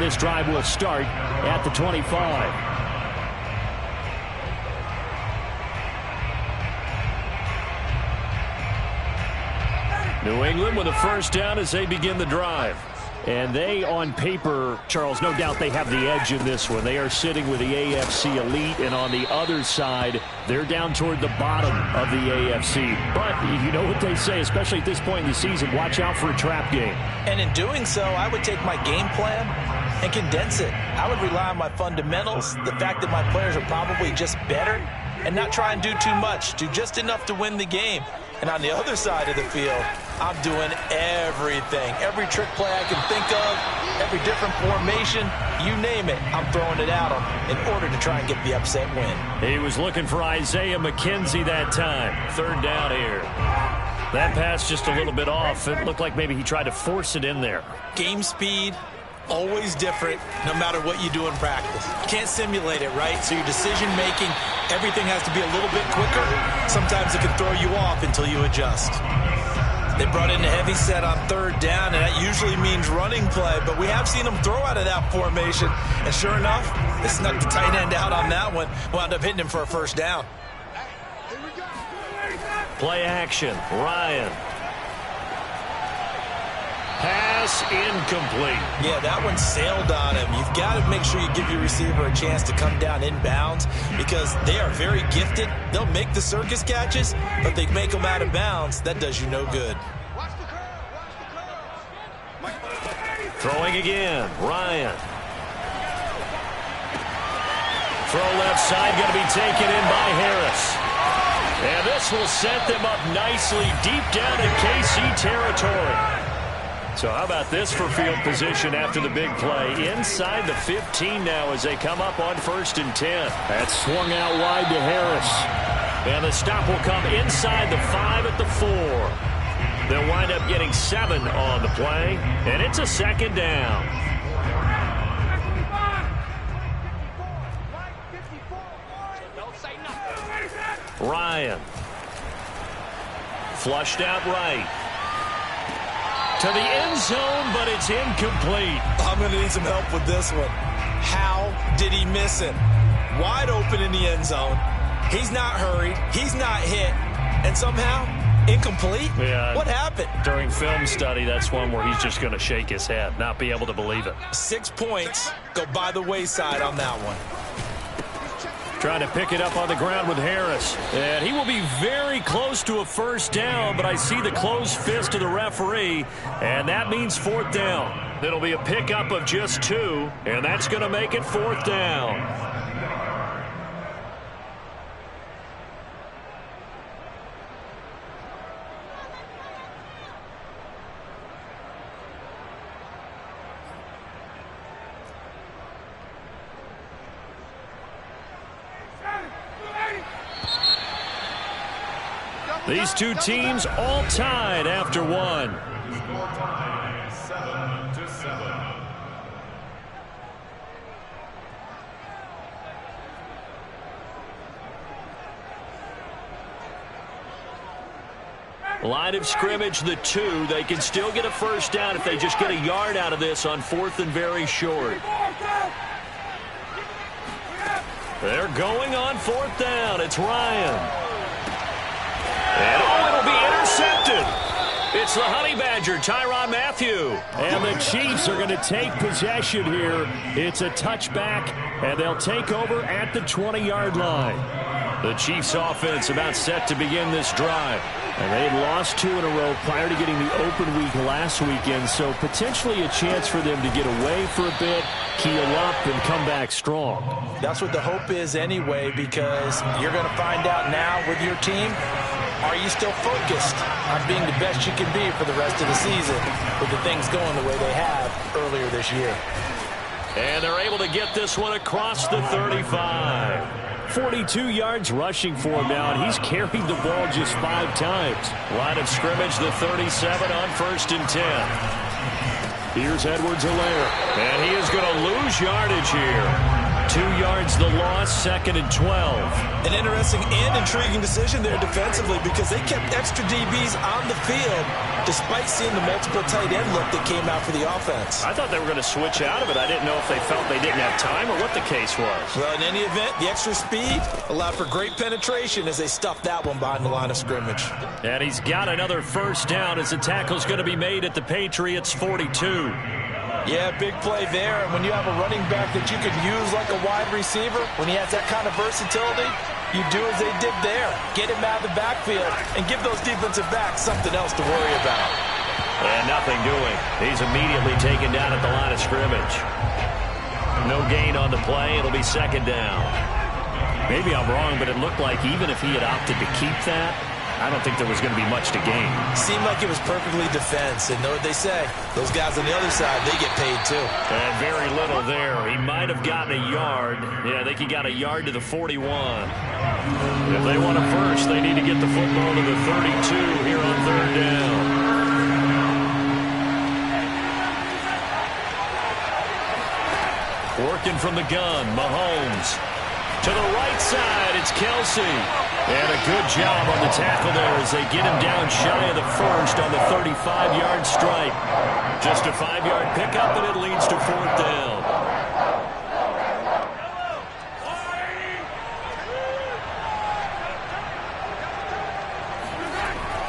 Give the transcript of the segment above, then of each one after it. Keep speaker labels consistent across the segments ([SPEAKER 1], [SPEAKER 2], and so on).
[SPEAKER 1] this drive will start at the 25. New England with a first down as they begin the drive. And they, on paper, Charles, no doubt they have the edge in this one. They are sitting with the AFC elite, and on the other side, they're down toward the bottom of the AFC. But you know what they say, especially at this point in the season, watch out for a trap game.
[SPEAKER 2] And in doing so, I would take my game plan and condense it. I would rely on my fundamentals, the fact that my players are probably just better, and not try and do too much, do just enough to win the game. And on the other side of the field, I'm doing everything. Every trick play I can think of, every different formation, you name it, I'm throwing it at him in order to try and get the upset win.
[SPEAKER 1] He was looking for Isaiah McKenzie that time. Third down here. That pass just a little bit off. It looked like maybe he tried to force it in there.
[SPEAKER 2] Game speed, always different no matter what you do in practice. You can't simulate it, right? So your decision making, everything has to be a little bit quicker. Sometimes it can throw you off until you adjust. They brought in a heavy set on third down, and that usually means running play, but we have seen them throw out of that formation, and sure enough, they snuck the tight end out on that one, wound up hitting him for a first down.
[SPEAKER 1] Play action, Ryan. Pass incomplete.
[SPEAKER 2] Yeah, that one sailed on him. You've got to make sure you give your receiver a chance to come down inbounds because they are very gifted. They'll make the circus catches, but they make them out of bounds. That does you no good.
[SPEAKER 1] Throwing again, Ryan. Throw left side, going to be taken in by Harris. And this will set them up nicely deep down in KC territory. So how about this for field position after the big play? Inside the 15 now as they come up on 1st and 10. That's swung out wide to Harris. And the stop will come inside the 5 at the 4. They'll wind up getting 7 on the play. And it's a second down. Ryan. Flushed out right. To the end zone, but it's incomplete.
[SPEAKER 2] I'm going to need some help with this one. How did he miss it? Wide open in the end zone. He's not hurried. He's not hit. And somehow, incomplete?
[SPEAKER 1] Yeah.
[SPEAKER 2] What happened?
[SPEAKER 1] During film study, that's one where he's just going to shake his head, not be able to believe it.
[SPEAKER 2] 6 points go by the wayside on that one.
[SPEAKER 1] Trying to pick it up on the ground with Harris. And he will be very close to a first down, but I see the closed fist of the referee, and that means 4th down. It'll be a pickup of just 2, and that's going to make it 4th down. These two teams all tied after one. Line of scrimmage, the 2. They can still get a first down if they just get a yard out of this on 4th and very short. They're going on 4th down. It's Ryan. And it'll be intercepted. It's the Honey Badger, Tyrann Mathieu. And the Chiefs are going to take possession here. It's a touchback, and they'll take over at the 20-yard line. The Chiefs offense about set to begin this drive. And they had lost 2 in a row prior to getting the open week last weekend, so potentially a chance for them to get away for a bit, keel up, and come back strong.
[SPEAKER 2] That's what the hope is anyway, because you're going to find out now with your team, are you still focused on being the best you can be for the rest of the season with the things going the way they have earlier this year?
[SPEAKER 1] And they're able to get this one across the 35. 42 yards rushing for him now, and he's carried the ball just 5 times. Line of scrimmage, the 37 on 1st and 10. Here's Edwards-Helaire, and he is going to lose yardage here. 2 yards the loss, 2nd and 12.
[SPEAKER 2] An interesting and intriguing decision there defensively because they kept extra DBs on the field despite seeing the multiple tight end look that came out for the offense.
[SPEAKER 1] I thought they were going to switch out of it. I didn't know if they felt they didn't have time or what the case was.
[SPEAKER 2] Well, in any event, the extra speed allowed for great penetration as they stuffed that one behind the line of scrimmage.
[SPEAKER 1] And he's got another first down as the tackle's going to be made at the Patriots 42.
[SPEAKER 2] Yeah, big play there. And when you have a running back that you can use like a wide receiver, when he has that kind of versatility, you do as they did there. Get him out of the backfield and give those defensive backs something else to worry about.
[SPEAKER 1] And nothing doing. He's immediately taken down at the line of scrimmage. No gain on the play. It'll be 2nd down. Maybe I'm wrong, but it looked like even if he had opted to keep that, I don't think there was going to be much to gain.
[SPEAKER 2] Seemed like it was perfectly defense. And know what they say? Those guys on the other side, they get paid too.
[SPEAKER 1] And very little there. He might have gotten a yard. Yeah, I think he got a yard to the 41. If they want a first, they need to get the football to the 32 here on 3rd down. Working from the gun, Mahomes. To the right side, it's Kelsey. And a good job on the tackle there as they get him down shy of the first on the 35-yard strike. Just a 5-yard pickup, and it leads to 4th down.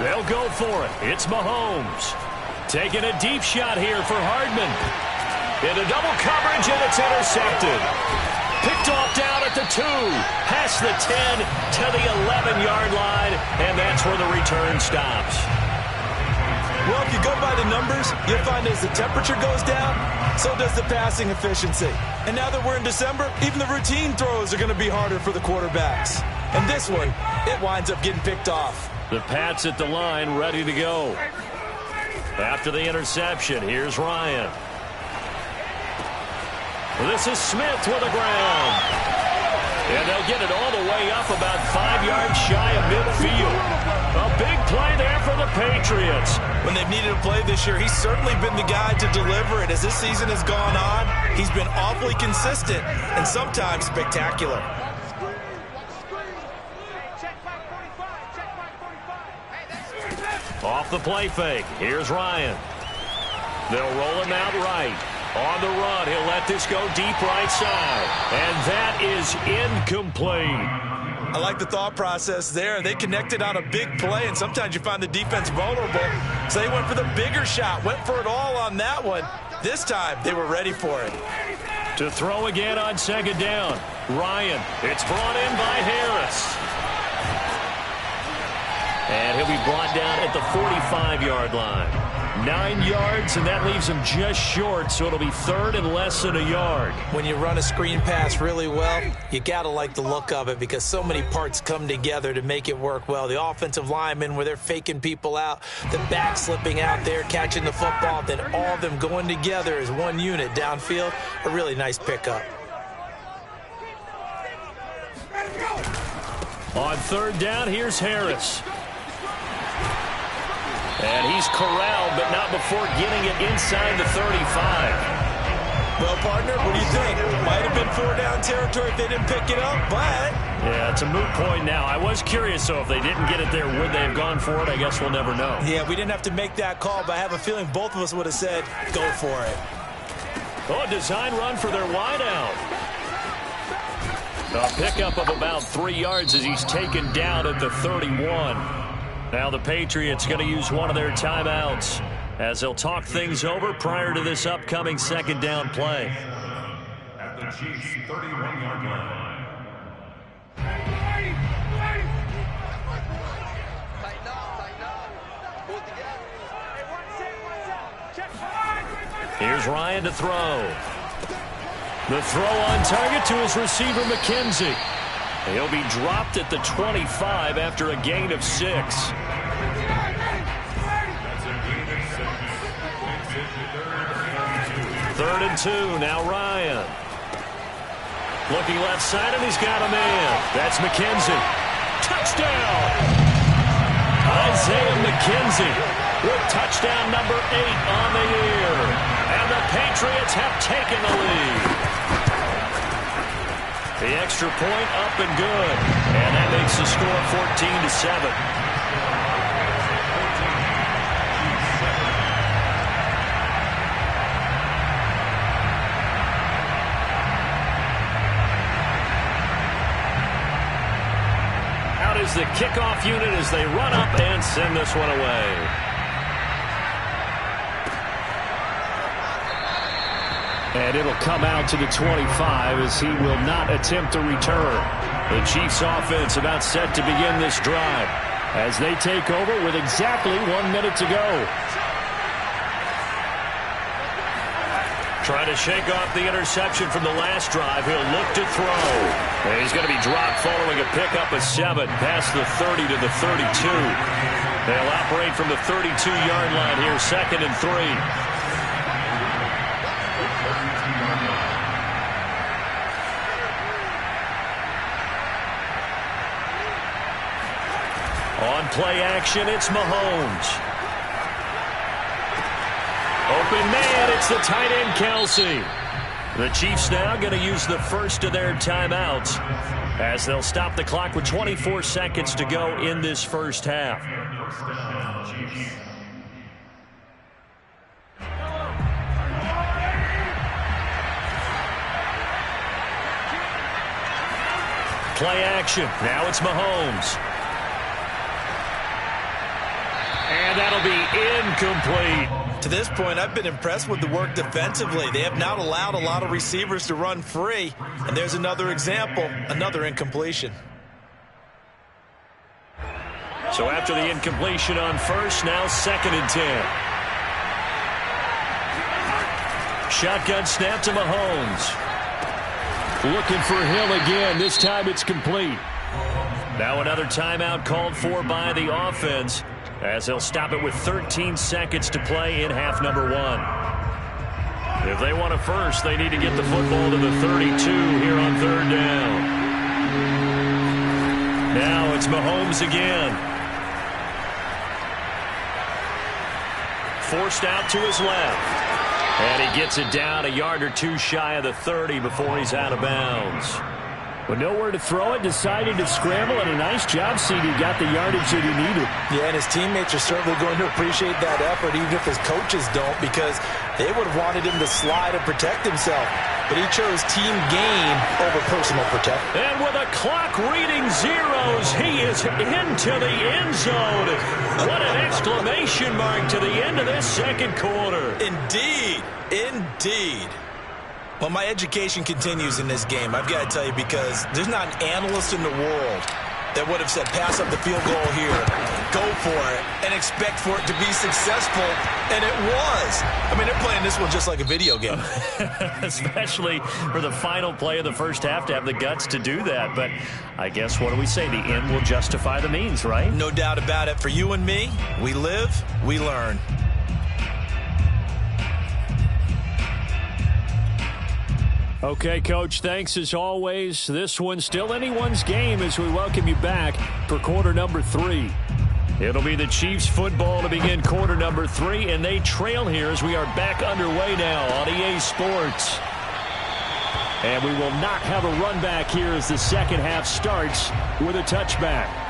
[SPEAKER 1] They'll go for it. It's Mahomes. Taking a deep shot here for Hardman. Into double coverage, and it's intercepted. Picked off down at the 2, past the 10 to the 11-yard line, and that's where the return stops.
[SPEAKER 2] Well, if you go by the numbers, you'll find as the temperature goes down, so does the passing efficiency. And now that we're in December, even the routine throws are going to be harder for the quarterbacks. And this one, it winds up getting picked off.
[SPEAKER 1] The Pats at the line, ready to go. After the interception, here's Ryan. This is Smith with the ground. And they'll get it all the way up about 5 yards shy of midfield. A big play there for the Patriots.
[SPEAKER 2] When they've needed a play this year, he's certainly been the guy to deliver it. As this season has gone on, he's been awfully consistent and sometimes spectacular.
[SPEAKER 1] Off the play fake. Here's Ryan. They'll roll him out right. On the run, he'll let this go deep right side. And that is incomplete.
[SPEAKER 2] I like the thought process there. They connected on a big play, and sometimes you find the defense vulnerable. So they went for the bigger shot, went for it all on that one. This time, they were ready for it.
[SPEAKER 1] To throw again on 2nd down. Ryan, it's brought in by Harris. And he'll be brought down at the 45-yard line. 9 yards, and that leaves him just short, so it'll be 3rd and less than a yard.
[SPEAKER 2] When you run a screen pass really well, you got to like the look of it because so many parts come together to make it work well. The offensive linemen, where they're faking people out, the back slipping out there, catching the football, then all of them going together as one unit downfield. A really nice pickup.
[SPEAKER 1] On 3rd down, here's Harris. And he's corralled, but not before getting it inside the 35.
[SPEAKER 2] Well, partner, what do you think? Might have been 4-down territory if they didn't pick it up, but...
[SPEAKER 1] Yeah, it's a moot point now. I was curious, so if they didn't get it there, would they have gone for it? I guess we'll never know.
[SPEAKER 2] Yeah, we didn't have to make that call, but I have a feeling both of us would have said, go for it.
[SPEAKER 1] Oh, a design run for their wideout. A pickup of about 3 yards as he's taken down at the 31. Now the Patriots going to use one of their timeouts as they'll talk things over prior to this upcoming 2nd down play.
[SPEAKER 3] At the Chiefs' 31-yard line.
[SPEAKER 1] Here's Ryan to throw. The throw on target to his receiver, McKenzie. He'll be dropped at the 25 after a gain of 6. 3rd and 2, now Ryan. Looking left side, and he's got a man. That's McKenzie. Touchdown! Isaiah McKenzie with touchdown number 8 on the year. And the Patriots have taken the lead. The extra point up and good. And that makes the score 14-7. Out is the kickoff unit as they run up and send this one away. And it'll come out to the 25 as he will not attempt to return. The Chiefs offense about set to begin this drive as they take over with exactly 1 minute to go. Trying to shake off the interception from the last drive. He'll look to throw. And he's going to be dropped following a pickup of 7 past the 30 to the 32. They'll operate from the 32-yard line here, 2nd and 3. On play action, it's Mahomes. Open man, it's the tight end, Kelce. The Chiefs now going to use the first of their timeouts as they'll stop the clock with 24 seconds to go in this first half. Play action, now it's Mahomes. And that'll be incomplete.
[SPEAKER 2] To this point, I've been impressed with the work defensively. They have not allowed a lot of receivers to run free. And there's another example, another incompletion.
[SPEAKER 1] So after the incompletion on first, now 2nd and 10. Shotgun snap to Mahomes. Looking for Hill again. This time it's complete. Now another timeout called for by the offense, as they'll stop it with 13 seconds to play in half number 1. If they want a first, they need to get the football to the 32 here on 3rd down. Now it's Mahomes again. Forced out to his left. And he gets it down a yard or two shy of the 30 before he's out of bounds. With nowhere to throw it, decided to scramble, and a nice job, CD. Got the yardage that he needed.
[SPEAKER 2] Yeah, and his teammates are certainly going to appreciate that effort, even if his coaches don't, because they would have wanted him to slide and protect himself. But he chose team gain over personal protection.
[SPEAKER 1] And with a clock reading zeros, he is into the end zone. What an exclamation mark to the end of this second quarter.
[SPEAKER 2] Indeed, indeed. Well, my education continues in this game, I've got to tell you, because there's not an analyst in the world that would have said pass up the field goal here, go for it, and expect for it to be successful, and it was. I mean, they're playing this one just like a video game.
[SPEAKER 1] Especially for the final play of the first half to have the guts to do that. But I guess, what do we say? The end will justify the means, right?
[SPEAKER 2] No doubt about it. For you and me, we live, we learn.
[SPEAKER 1] Okay, Coach, thanks as always. This one's still anyone's game as we welcome you back for quarter number 3. It'll be the Chiefs football to begin quarter number 3, and they trail here as we are back underway now on EA Sports. And we will not have a run back here as the second half starts with a touchback.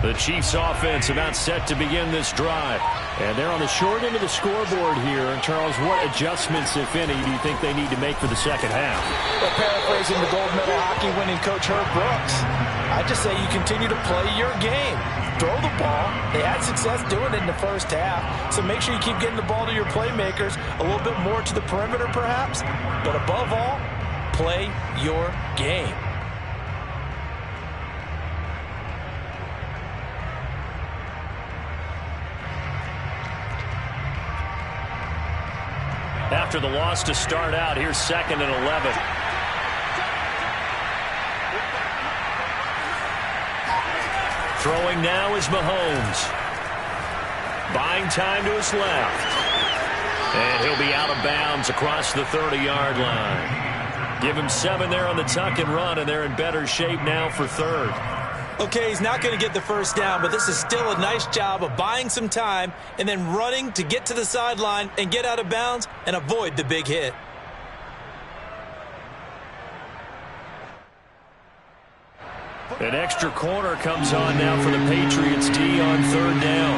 [SPEAKER 1] The Chiefs offense about set to begin this drive. And they're on the short end of the scoreboard here. And Charles, what adjustments, if any, do you think they need to make for the second half?
[SPEAKER 2] Well, paraphrasing the gold medal hockey winning coach Herb Brooks, I just say you continue to play your game. Throw the ball. They had success doing it in the first half. So make sure you keep getting the ball to your playmakers, a little bit more to the perimeter perhaps. But above all, play your game.
[SPEAKER 1] After the loss to start out, here's 2nd and 11. Throwing now is Mahomes. Buying time to his left. And he'll be out of bounds across the 30-yard line. Give him 7 there on the tuck and run, and they're in better shape now for third.
[SPEAKER 2] Okay, he's not going to get the first down, but this is still a nice job of buying some time and then running to get to the sideline and get out of bounds and avoid the big hit.
[SPEAKER 1] An extra corner comes on now for the Patriots D on third down.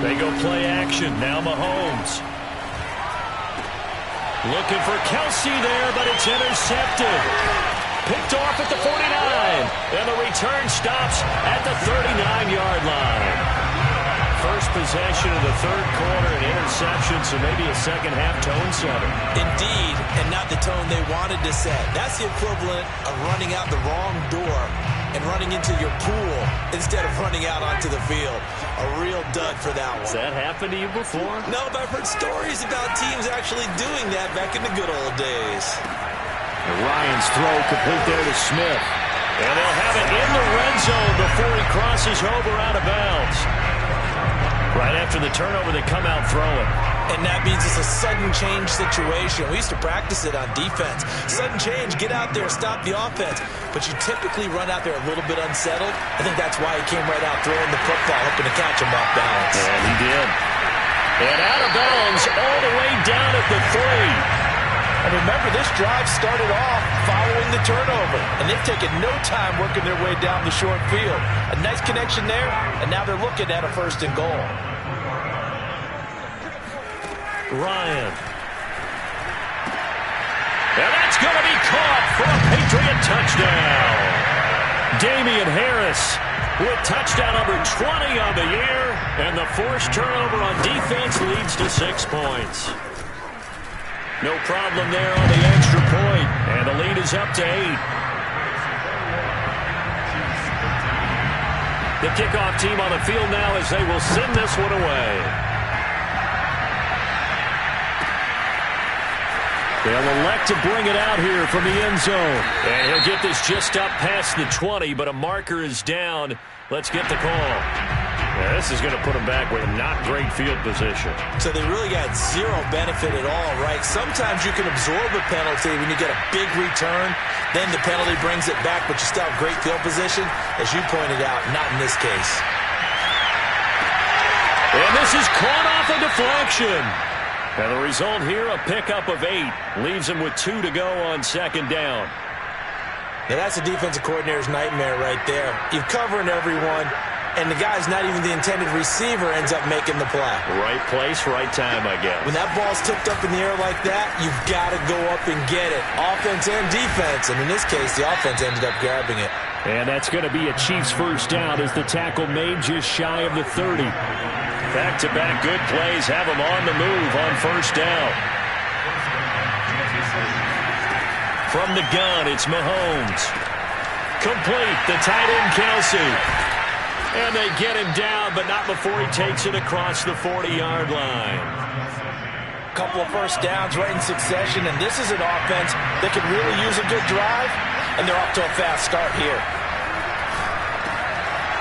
[SPEAKER 1] They go play action. Now Mahomes. Looking for Kelsey there, but it's intercepted. Picked off at the 49. And the return stops at the 39-yard line. First possession of the third quarter, an interception, so maybe a second-half tone setter.
[SPEAKER 2] Indeed, and not the tone they wanted to set. That's the equivalent of running out the wrong door and running into your pool instead of running out onto the field. A real dud for that one.
[SPEAKER 1] Has that happened to you before?
[SPEAKER 2] No, but I've heard stories about teams actually doing that back in the good old days.
[SPEAKER 1] And Ryan's throw complete there to Smith. And they'll have it in the red zone before he crosses over out of bounds. Right after the turnover, they come out throwing.
[SPEAKER 2] And that means it's a sudden change situation. We used to practice it on defense. Sudden change, get out there, stop the offense. But you typically run out there a little bit unsettled. I think that's why he came right out throwing the football, hoping to catch him off balance.
[SPEAKER 1] And he did. And out of bounds all the way down at the 3.
[SPEAKER 2] And remember, this drive started off following the turnover. And they've taken no time working their way down the short field. A nice connection there, and now they're looking at a first and goal.
[SPEAKER 1] Ryan. And that's going to be caught for a Patriot touchdown. Damian Harris with touchdown number 20 on the year. And the forced turnover on defense leads to 6 points. No problem there on the extra point. And the lead is up to 8. The kickoff team on the field now as they will send this one away. They'll elect to bring it out here from the end zone. And he'll get this just up past the 20, but a marker is down. Let's get the call. Yeah, this is going to put them back with a not great field position.
[SPEAKER 2] So they really got zero benefit at all, right? Sometimes you can absorb a penalty when you get a big return. Then the penalty brings it back, but you still have great field position. As you pointed out, not in this case.
[SPEAKER 1] And this is caught off a deflection. And the result here, a pickup of 8. Leaves him with 2 to go on second down.
[SPEAKER 2] Now that's a defensive coordinator's nightmare right there. You're covering everyone, and the guy's not even the intended receiver ends up making the play.
[SPEAKER 1] Right place, right time, I guess.
[SPEAKER 2] When that ball's tipped up in the air like that, you've got to go up and get it. Offense and defense, and in this case, the offense ended up grabbing it.
[SPEAKER 1] And that's going to be a Chiefs first down as the tackle made just shy of the 30. Back-to-back good plays have them on the move on first down. From the gun, it's Mahomes. Complete, the tight end Kelsey. And they get him down, but not before he takes it across the 40-yard line.
[SPEAKER 2] Couple of first downs right in succession, and this is an offense that could really use a good drive, and they're off to a fast start here.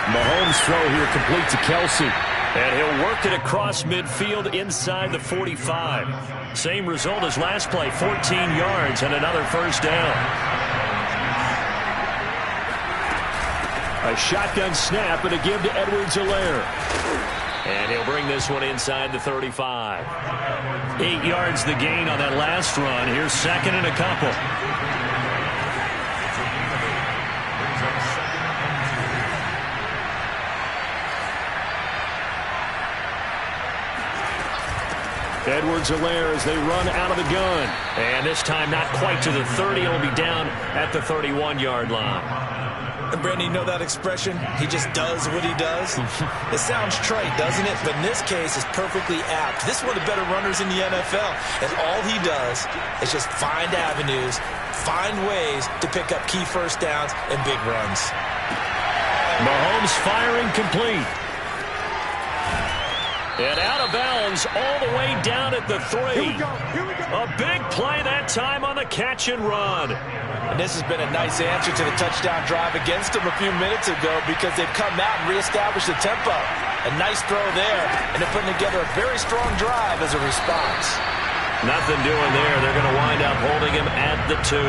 [SPEAKER 1] Mahomes' throw here complete to Kelsey. And he'll work it across midfield inside the 45. Same result as last play, 14 yards and another first down. A shotgun snap and a give to Edwards-Helaire. And he'll bring this one inside the 35. 8 yards the gain on that last run. Here's second and a couple. Edwards-Helaire as they run out of the gun. And this time not quite to the 30. It'll be down at the 31-yard line.
[SPEAKER 2] And Brandon, you know that expression? He just does what he does? It sounds trite, doesn't it? But in this case, it's perfectly apt. This is one of the better runners in the NFL. And all he does is just find avenues, find ways to pick up key first downs and big runs.
[SPEAKER 1] Mahomes firing complete. And out of bounds all the way down at the 3. A big play that time on the catch and run.
[SPEAKER 2] And this has been a nice answer to the touchdown drive against them a few minutes ago because they've come out and reestablished the tempo. A nice throw there, and they're putting together a very strong drive as a response.
[SPEAKER 1] Nothing doing there. They're going to wind up holding him at the 2.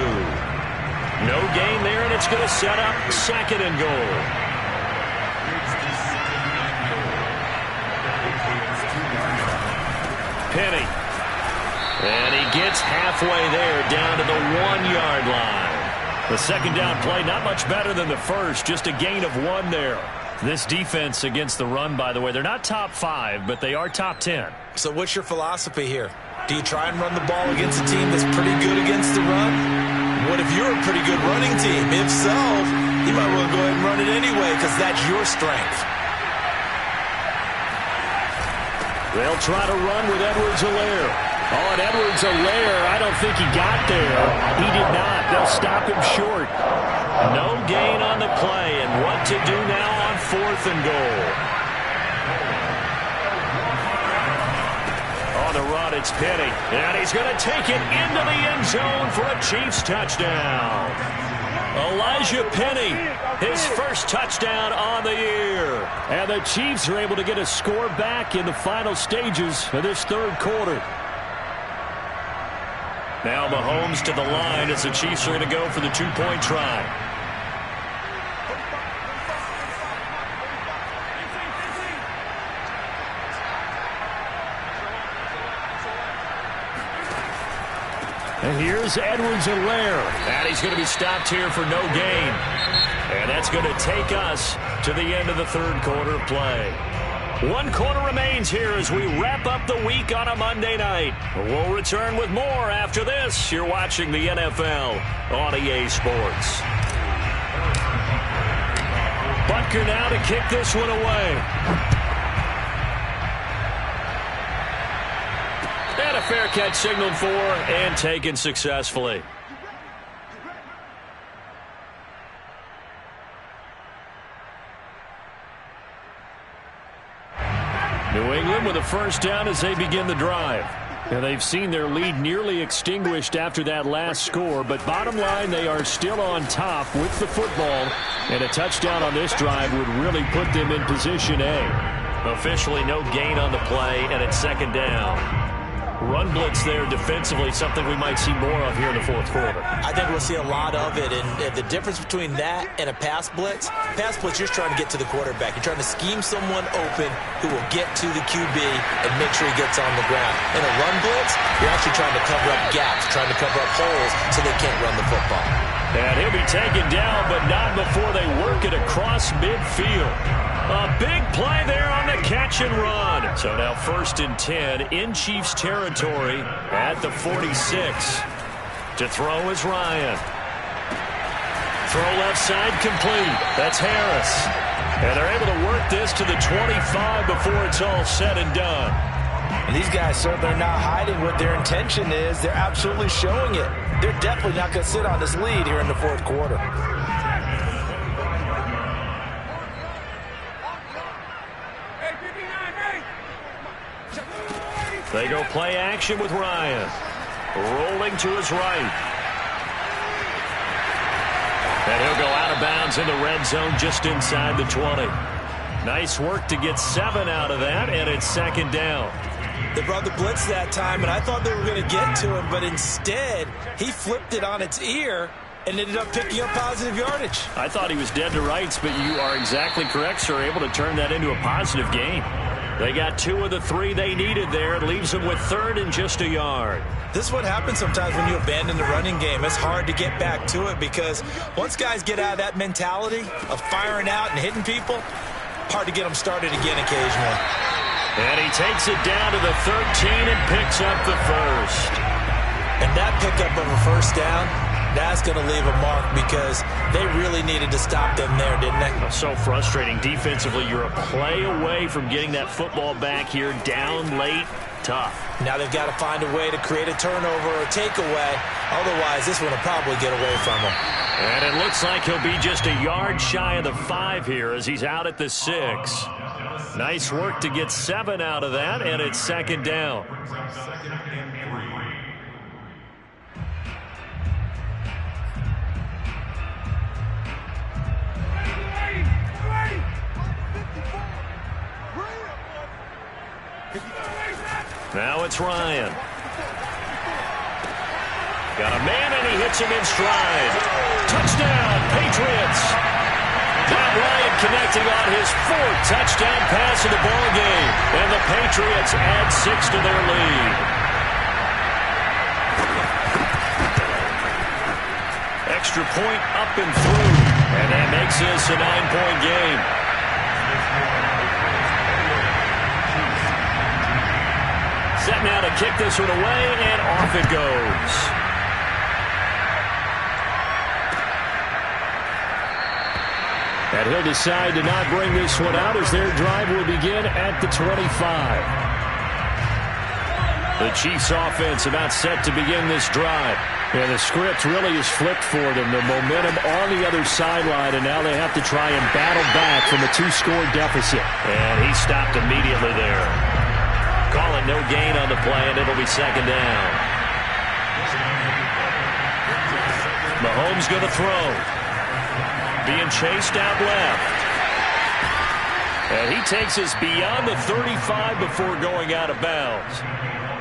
[SPEAKER 1] No gain there, and it's going to set up 2nd and goal. Penny. And he gets halfway there down to the 1-yard line. The second down play not much better than the first, just a gain of 1 there. This defense against the run, by the way, they're not top 5, but they are top 10.
[SPEAKER 2] So what's your philosophy here? Do you try and run the ball against a team that's pretty good against the run? What if you're a pretty good running team? If so, you might well go ahead and run it anyway because that's your strength.
[SPEAKER 1] They'll try to run with Edwards-Helaire. Oh, and Edwards-Helaire, I don't think he got there. He did not. They'll stop him short. No gain on the play, and what to do now on 4th and goal. On the run, it's Penny, and he's going to take it into the end zone for a Chiefs touchdown. Elijah Penny, his first touchdown on the year. And the Chiefs are able to get a score back in the final stages of this 3rd quarter. Now Mahomes to the line as the Chiefs are going to go for the 2-point try. And here's Edwards-Helaire. And he's going to be stopped here for no gain. And that's going to take us to the end of the 3rd quarter play. 1 quarter remains here as we wrap up the week on a Monday night. We'll return with more after this. You're watching the NFL on EA Sports. Butker now to kick this one away. And a fair catch signaled for and taken successfully. New England with a first down as they begin the drive. And they've seen their lead nearly extinguished after that last score, but bottom line, they are still on top with the football, and a touchdown on this drive would really put them in position A. Officially no gain on the play, and it's 2nd down. Run blitz there defensively, something we might see more of here in the 4th quarter.
[SPEAKER 2] I think we'll see a lot of it, and the difference between that and a pass blitz, you're just trying to get to the quarterback. You're trying to scheme someone open who will get to the QB and make sure he gets on the ground. In a run blitz, you're actually trying to cover up gaps, trying to cover up holes so they can't run the football.
[SPEAKER 1] And he'll be taken down, but not before they work it across midfield. A big play there on the catch and run. So now 1st and 10 in Chiefs territory at the 46. To throw is Ryan. Throw left side complete. That's Harris. And they're able to work this to the 25 before it's all said and done.
[SPEAKER 2] And these guys certainly are not hiding what their intention is. They're absolutely showing it. They're definitely not going to sit on this lead here in the 4th quarter.
[SPEAKER 1] They go play action with Ryan. Rolling to his right. And he'll go out of bounds in the red zone just inside the 20. Nice work to get 7 out of that, and it's 2nd down.
[SPEAKER 2] They brought the blitz that time, and I thought they were going to get to him, but instead, he flipped it on its ear and ended up picking up positive yardage.
[SPEAKER 1] I thought he was dead to rights, but you are exactly correct, sir, able to turn that into a positive gain. They got 2 of the 3 they needed there. It leaves them with 3rd and just a yard.
[SPEAKER 2] This is what happens sometimes when you abandon the running game. It's hard to get back to it because once guys get out of that mentality of firing out and hitting people, hard to get them started again occasionally.
[SPEAKER 1] And he takes it down to the 13 and picks up the 1st.
[SPEAKER 2] And that pickup of a 1st down, that's going to leave a mark because they really needed to stop them there, didn't they?
[SPEAKER 1] So frustrating. Defensively, you're a play away from getting that football back here, down late, tough.
[SPEAKER 2] Now they've got to find a way to create a turnover or a takeaway. Otherwise, this one will probably get away from them.
[SPEAKER 1] And it looks like he'll be just a yard shy of the 5 here as he's out at the 6. Nice work to get 7 out of that, and it's second down. Now it's Ryan. Got a man, and he hits him in stride. Touchdown, Patriots. Matt Ryan connecting on his 4th touchdown pass of the ball game. And the Patriots add 6 to their lead. Extra point up and through. And that makes this a 9-point game. Set now to kick this one away, and off it goes. And he'll decide to not bring this one out as their drive will begin at the 25. The Chiefs offense about set to begin this drive. Yeah, the script really is flipped for them. The momentum on the other sideline, and now they have to try and battle back from a 2-score deficit. And he stopped immediately there. Call it no gain on the play, and it'll be second down. Mahomes going to throw. Being chased out left. And he takes us beyond the 35 before going out of bounds.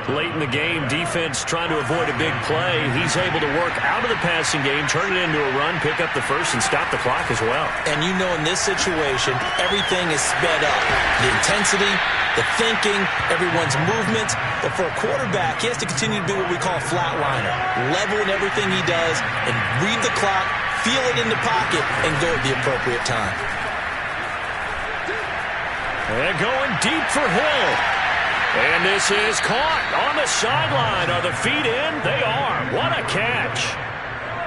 [SPEAKER 1] Late in the game, defense trying to avoid a big play. He's able to work out of the passing game, turn it into a run, pick up the first, and stop the clock as well.
[SPEAKER 2] And you know in this situation, everything is sped up. The intensity, the thinking, everyone's movements. But for a quarterback, he has to continue to be what we call a flatliner. Level in everything he does and read the clock, feel it in the pocket, and go at the appropriate time.
[SPEAKER 1] And going deep for Hill. And this is caught on the sideline. Are the feet in? They are. What a catch.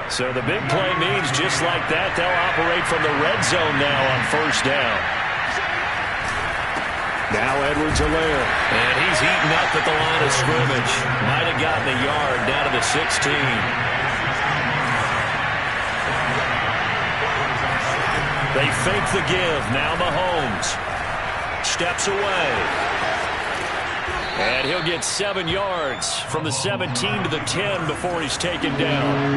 [SPEAKER 1] So the big play means just like that, they'll operate from the red zone now on first down. Now Edwards-Helaire. And he's eaten up at the line of scrimmage. Might have gotten a yard down to the 16. They fake the give. Now Mahomes steps away. And he'll get 7 yards from the 17 to the 10 before he's taken down.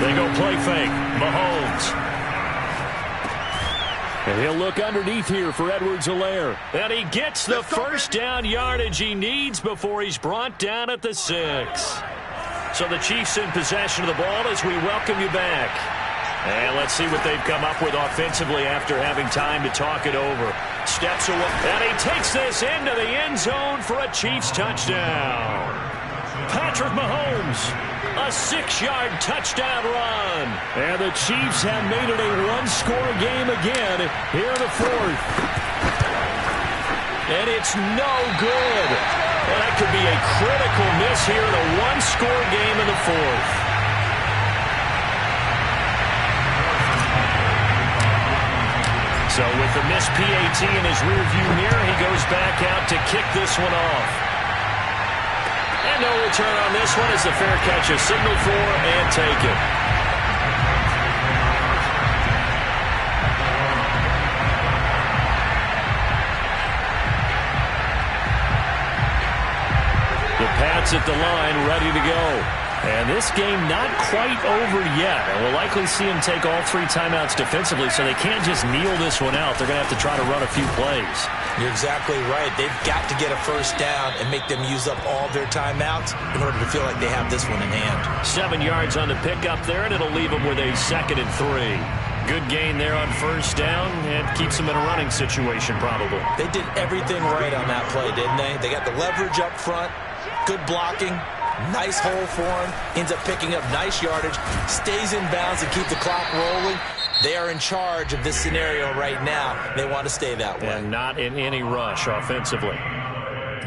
[SPEAKER 1] They go play fake. Mahomes. And he'll look underneath here for Edwards-Helaire. And he gets the first down yardage he needs before he's brought down at the 6. So the Chiefs in possession of the ball as we welcome you back. And let's see what they've come up with offensively after having time to talk it over. Steps away, and he takes this into the end zone for a Chiefs touchdown. Patrick Mahomes, a 6-yard touchdown run. And the Chiefs have made it a 1-score game again here in the 4th. And it's no good. Well, that could be a critical miss here in a 1-score game in the 4th. So with the missed PAT in his rearview mirror, he goes back out to kick this one off. And no return on this one as the fair catch is signaled for and taken. The Pats at the line ready to go. And this game not quite over yet. And we'll likely see him take all 3 timeouts defensively, so they can't just kneel this one out. They're going to have to try to run a few plays.
[SPEAKER 2] You're exactly right. They've got to get a first down and make them use up all their timeouts in order to feel like they have this one in hand.
[SPEAKER 1] 7 yards on the pickup there, and it'll leave them with a 2nd and 3. Good gain there on first down, and keeps them in a running situation probably.
[SPEAKER 2] They did everything right on that play, didn't they? They got the leverage up front, good blocking, nice hole for him, ends up picking up nice yardage, stays in bounds and keep the clock rolling. They are in charge of this scenario right now. They want to stay that way.
[SPEAKER 1] And not in any rush offensively.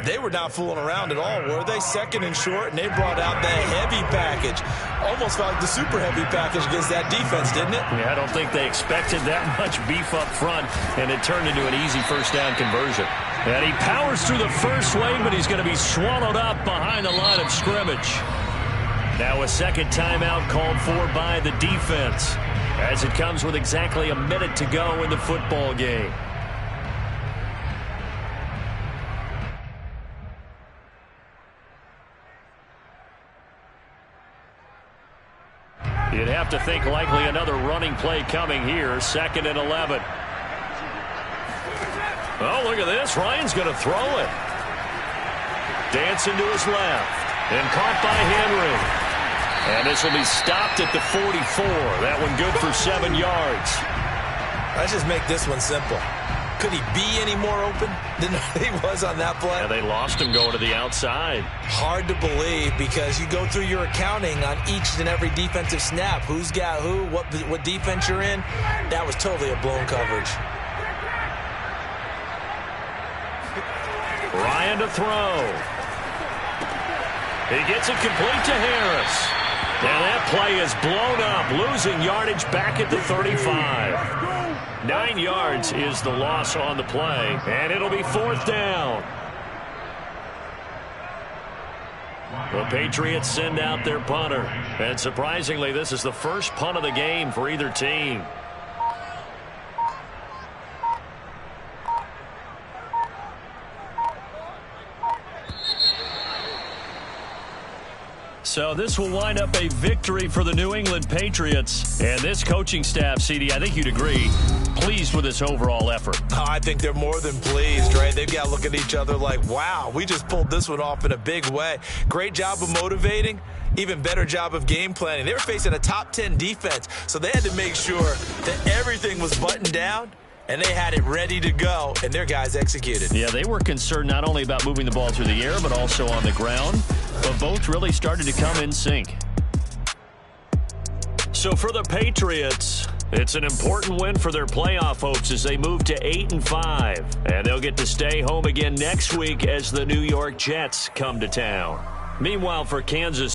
[SPEAKER 2] They were not fooling around at all, were they? 2nd and short, and they brought out the heavy package. Almost felt like the super heavy package against that defense, didn't it?
[SPEAKER 1] Yeah, I don't think they expected that much beef up front, and it turned into an easy first down conversion. And he powers through the first wave, but he's going to be swallowed up behind the line of scrimmage. Now a second timeout called for by the defense, as it comes with exactly a minute to go in the football game. You'd have to think likely another running play coming here. 2nd and 11. Oh, look at this. Ryan's going to throw it. Dancing to his left. And caught by Henry. And this will be stopped at the 44. That one good for 7 yards.
[SPEAKER 2] Let's just make this one simple. Could he be any more open than he was on that play?
[SPEAKER 1] Yeah, they lost him going to the outside.
[SPEAKER 2] Hard to believe, because you go through your accounting on each and every defensive snap. Who's got who, what defense you're in. That was totally a blown coverage.
[SPEAKER 1] Ryan to throw. He gets it complete to Harris. Now that play is blown up, losing yardage back at the 35. 9 yards is the loss on the play, and it'll be 4th down. The Patriots send out their punter, and surprisingly, this is the first punt of the game for either team. So this will wind up a victory for the New England Patriots. And this coaching staff, CD, I think you'd agree, pleased with this overall effort.
[SPEAKER 2] Oh, I think they're more than pleased, right? They've got to look at each other like, wow, we just pulled this one off in a big way. Great job of motivating. Even better job of game planning. They were facing a top 10 defense, so they had to make sure that everything was buttoned down, and they had it ready to go, and their guys executed.
[SPEAKER 1] Yeah, they were concerned not only about moving the ball through the air, but also on the ground. But both really started to come in sync. So for the Patriots, it's an important win for their playoff hopes as they move to 8-5. And they'll get to stay home again next week as the New York Jets come to town. Meanwhile, for Kansas